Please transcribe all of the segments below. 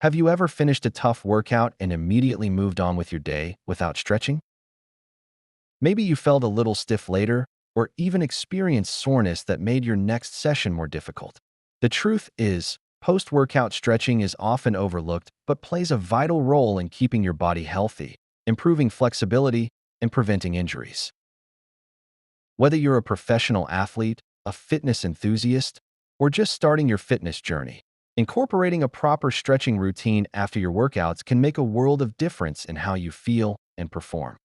Have you ever finished a tough workout and immediately moved on with your day without stretching? Maybe you felt a little stiff later, or even experienced soreness that made your next session more difficult. The truth is, post-workout stretching is often overlooked but plays a vital role in keeping your body healthy, improving flexibility, and preventing injuries. Whether you're a professional athlete, a fitness enthusiast, or just starting your fitness journey, incorporating a proper stretching routine after your workouts can make a world of difference in how you feel and perform.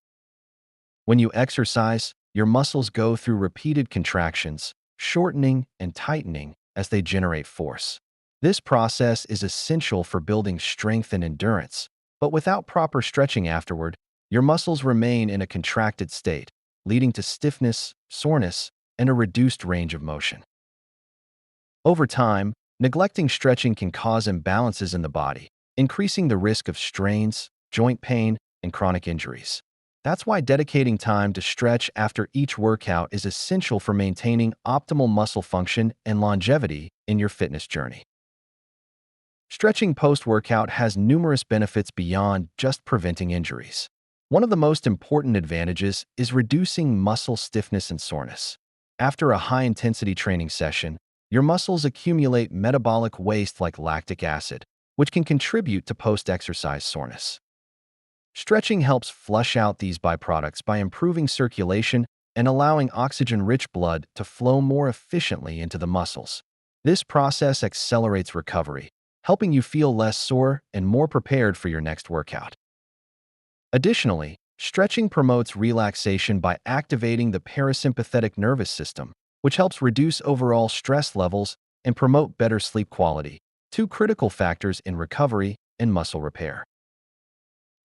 When you exercise, your muscles go through repeated contractions, shortening and tightening as they generate force. This process is essential for building strength and endurance, but without proper stretching afterward, your muscles remain in a contracted state, leading to stiffness, soreness, and a reduced range of motion. Over time, neglecting stretching can cause imbalances in the body, increasing the risk of strains, joint pain, and chronic injuries. That's why dedicating time to stretch after each workout is essential for maintaining optimal muscle function and longevity in your fitness journey. Stretching post-workout has numerous benefits beyond just preventing injuries. One of the most important advantages is reducing muscle stiffness and soreness. After a high-intensity training session, your muscles accumulate metabolic waste like lactic acid, which can contribute to post-exercise soreness. Stretching helps flush out these byproducts by improving circulation and allowing oxygen-rich blood to flow more efficiently into the muscles. This process accelerates recovery, helping you feel less sore and more prepared for your next workout. Additionally, stretching promotes relaxation by activating the parasympathetic nervous system, which helps reduce overall stress levels and promote better sleep quality, two critical factors in recovery and muscle repair.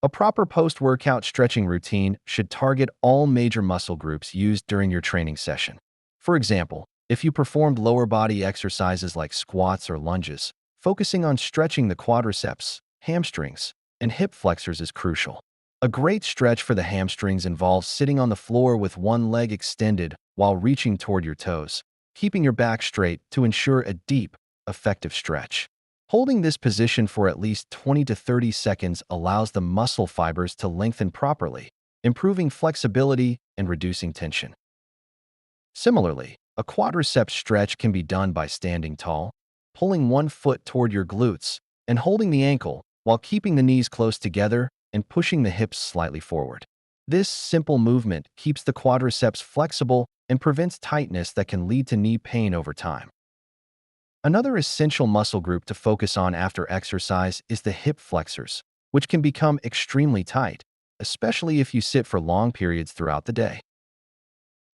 A proper post-workout stretching routine should target all major muscle groups used during your training session. For example, if you performed lower body exercises like squats or lunges, focusing on stretching the quadriceps, hamstrings, and hip flexors is crucial. A great stretch for the hamstrings involves sitting on the floor with one leg extended while reaching toward your toes, keeping your back straight to ensure a deep, effective stretch. Holding this position for at least 20 to 30 seconds allows the muscle fibers to lengthen properly, improving flexibility and reducing tension. Similarly, a quadriceps stretch can be done by standing tall, pulling one foot toward your glutes, and holding the ankle while keeping the knees close together and pushing the hips slightly forward. This simple movement keeps the quadriceps flexible and prevents tightness that can lead to knee pain over time. Another essential muscle group to focus on after exercise is the hip flexors, which can become extremely tight, especially if you sit for long periods throughout the day.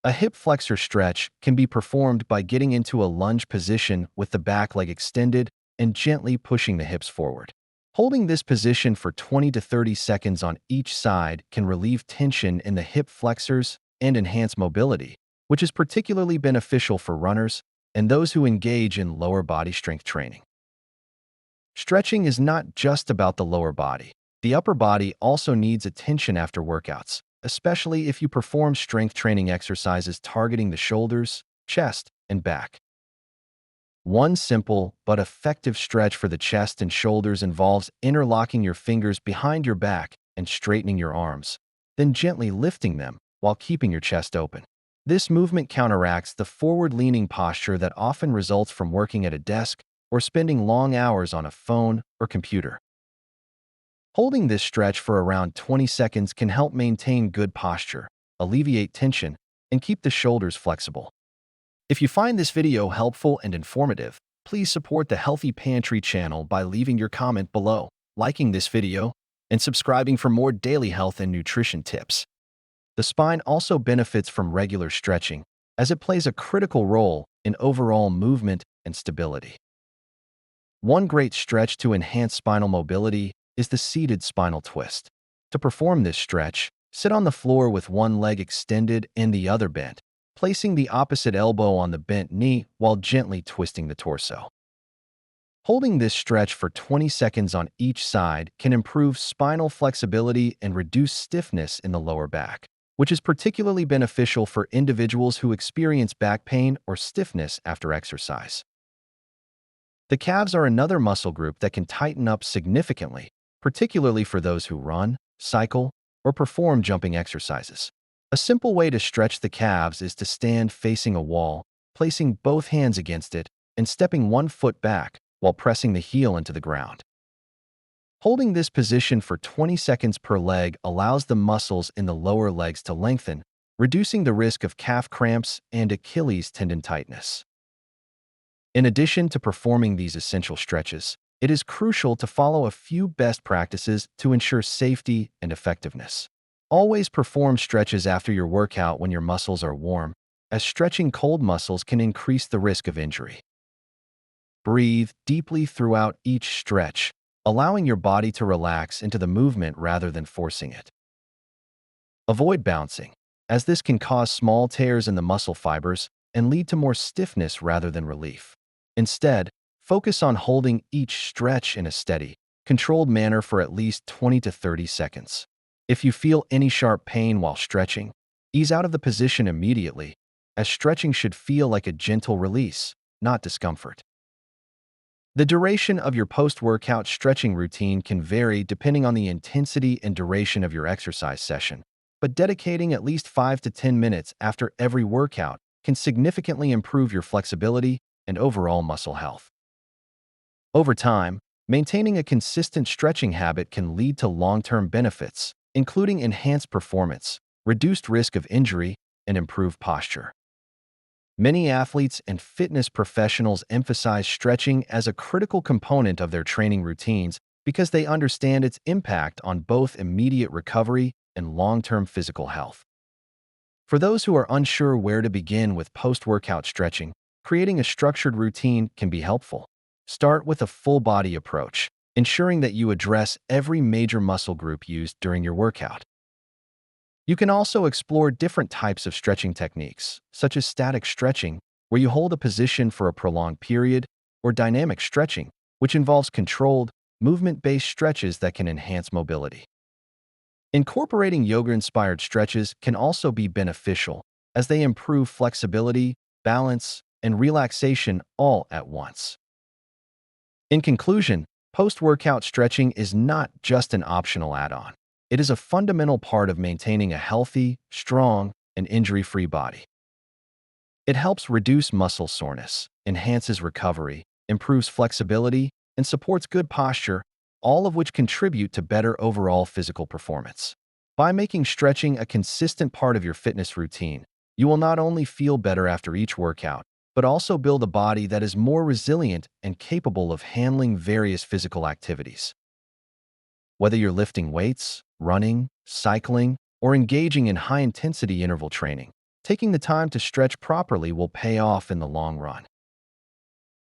A hip flexor stretch can be performed by getting into a lunge position with the back leg extended and gently pushing the hips forward. Holding this position for 20 to 30 seconds on each side can relieve tension in the hip flexors and enhance mobility, which is particularly beneficial for runners and those who engage in lower body strength training. Stretching is not just about the lower body. The upper body also needs attention after workouts, especially if you perform strength training exercises targeting the shoulders, chest, and back. One simple but effective stretch for the chest and shoulders involves interlocking your fingers behind your back and straightening your arms, then gently lifting them while keeping your chest open. This movement counteracts the forward-leaning posture that often results from working at a desk or spending long hours on a phone or computer. Holding this stretch for around 20 seconds can help maintain good posture, alleviate tension, and keep the shoulders flexible. If you find this video helpful and informative, please support the Healthy Pantry channel by leaving your comment below, liking this video, and subscribing for more daily health and nutrition tips. The spine also benefits from regular stretching, as it plays a critical role in overall movement and stability. One great stretch to enhance spinal mobility is the seated spinal twist. To perform this stretch, sit on the floor with one leg extended and the other bent, placing the opposite elbow on the bent knee while gently twisting the torso. Holding this stretch for 20 seconds on each side can improve spinal flexibility and reduce stiffness in the lower back, which is particularly beneficial for individuals who experience back pain or stiffness after exercise. The calves are another muscle group that can tighten up significantly, particularly for those who run, cycle, or perform jumping exercises. A simple way to stretch the calves is to stand facing a wall, placing both hands against it, and stepping one foot back while pressing the heel into the ground. Holding this position for 20 seconds per leg allows the muscles in the lower legs to lengthen, reducing the risk of calf cramps and Achilles tendon tightness. In addition to performing these essential stretches, it is crucial to follow a few best practices to ensure safety and effectiveness. Always perform stretches after your workout when your muscles are warm, as stretching cold muscles can increase the risk of injury. Breathe deeply throughout each stretch, allowing your body to relax into the movement rather than forcing it. Avoid bouncing, as this can cause small tears in the muscle fibers and lead to more stiffness rather than relief. Instead, focus on holding each stretch in a steady, controlled manner for at least 20 to 30 seconds. If you feel any sharp pain while stretching, ease out of the position immediately, as stretching should feel like a gentle release, not discomfort. The duration of your post-workout stretching routine can vary depending on the intensity and duration of your exercise session, but dedicating at least 5 to 10 minutes after every workout can significantly improve your flexibility and overall muscle health. Over time, maintaining a consistent stretching habit can lead to long-term benefits, including enhanced performance, reduced risk of injury, and improved posture. Many athletes and fitness professionals emphasize stretching as a critical component of their training routines because they understand its impact on both immediate recovery and long-term physical health. For those who are unsure where to begin with post-workout stretching, creating a structured routine can be helpful. Start with a full-body approach, ensuring that you address every major muscle group used during your workout. You can also explore different types of stretching techniques, such as static stretching, where you hold a position for a prolonged period, or dynamic stretching, which involves controlled, movement-based stretches that can enhance mobility. Incorporating yoga-inspired stretches can also be beneficial, as they improve flexibility, balance, and relaxation all at once. In conclusion, post-workout stretching is not just an optional add-on. It is a fundamental part of maintaining a healthy, strong, and injury-free body. It helps reduce muscle soreness, enhances recovery, improves flexibility, and supports good posture, all of which contribute to better overall physical performance. By making stretching a consistent part of your fitness routine, you will not only feel better after each workout, but also build a body that is more resilient and capable of handling various physical activities. Whether you're lifting weights, running, cycling, or engaging in high-intensity interval training, taking the time to stretch properly will pay off in the long run.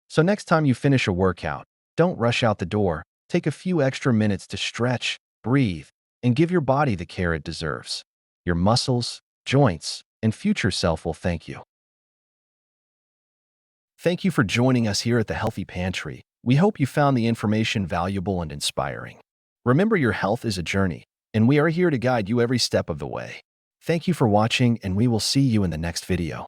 So next time you finish a workout, don't rush out the door. Take a few extra minutes to stretch, breathe, and give your body the care it deserves. Your muscles, joints, and future self will thank you. Thank you for joining us here at the Healthy Pantry. We hope you found the information valuable and inspiring. Remember, your health is a journey, and we are here to guide you every step of the way. Thank you for watching, and we will see you in the next video.